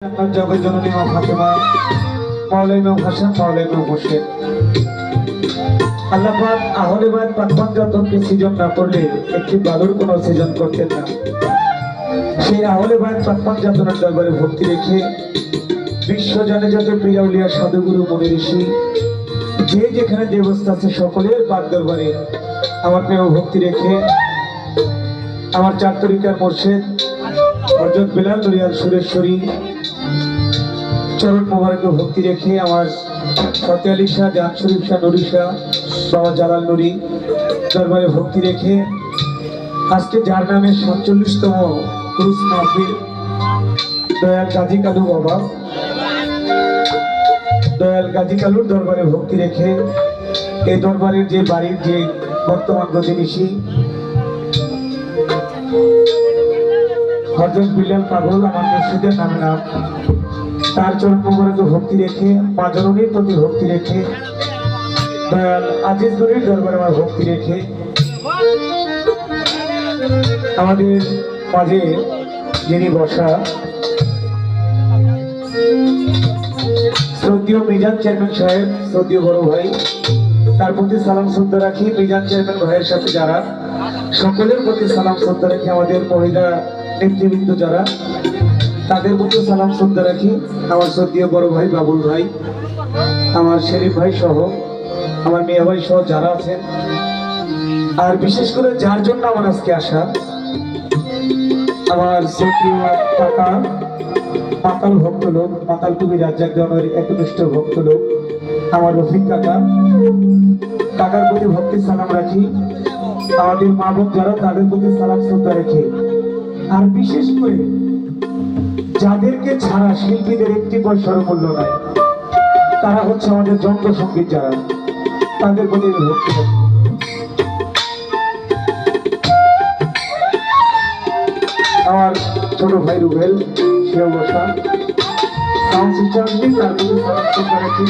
জগৎ জননী মা ফাতেমা মাওলাই ইমাম হাসান মাওলাই ইমাম হোসেন। আল্লাহ পাক আহলে বায়াত পাকপাঞ্জাতনকে সৃজন না করলে একটি বালুর কোনো সৃজন করতেন না। সেই আহলে বায়াত পাকপাঞ্জাতনের দরবারে ভক্তি রেখে বিশ্ব জানে যত পীর আউলিয়া সাধুগুরু মুনি ঋষি যে যেখানে যে অবস্থা আছে সকলের পাক দরবারে আমার প্রেম ভক্তি রেখে আমার চার তরিকার মোর্শেদ হযরত বিলাল নুরিয়াল সুরেশ্বরী চরণ মোবারকে ভক্তি রেখে আমার ফতে আলী শাহ, জাহান শরীফ শাহ, নুরি শাহ, বাবা জালাল নুরি দরবারে ভক্তি রেখে আজকে যার নামে 47তম ক্রুজ মাহফিল দয়াল গাজী কালু বাবা দয়াল গাজী কালুর দরবারে ভক্তি রেখে এই দরবারের যে বাড়ির যে বর্তমান প্রতিনিধি হযরত বিলাল পাগল আমার মুর্শিদের নামে নাম তার চরণ মোবারকে ভক্তি রেখে মা জননীর প্রতি ভক্তি রেখে দয়াল আজিজ নুরির দরবারে আমার ভক্তি রেখে আমাদের মাঝে যিনি বসা শ্রদ্ধেয় মিজান চেয়ারম্যান সাহেব, শ্রদ্ধেয় বড় ভাই, তার প্রতি সালাম শ্রদ্ধা রাখি। মিজান চেয়ারম্যান ভাইয়ের সাথে যারা সকলের প্রতি সালাম শ্রদ্ধা রাখি, আমাদের মহিলা নেতৃবৃন্দ যারা তাদের প্রতি সালাম শ্রদ্ধা রাখি। আমার শ্রদ্ধেয় বড় ভাই বাবুল ভাই, আমার শরীফ ভাই সহ আমার মিয়া ভাই সহ যারা আছেন, আর বিশেষ করে যার জন্য আমার আজকে আসা আমার শ্রদ্ধেয় কাকা মাতাল ভক্ত লোক, মাতাল কবি রাজ্জাক দেওয়ানের একনিষ্ঠ ভক্ত লোক আমার রফিক কাকা, কাকার প্রতি ভক্তি সালাম রাখি। আমাদের মা বোন যারা তাদের প্রতি সালাম শ্রদ্ধা রেখে, আর বিশেষ করে যাদেরকে ছাড়া শিল্পীদের একটি পয়সার মূল্য নাই, তারা হচ্ছে আমাদের যন্ত্রসঙ্গীত যারা, তাদের প্রতি ভক্তি রাখি। আমার ছোট ভাই রুবেল সেও বসা সাউন্ড সিস্টেম, তার প্রতি সালাম শ্রদ্ধা রাখি।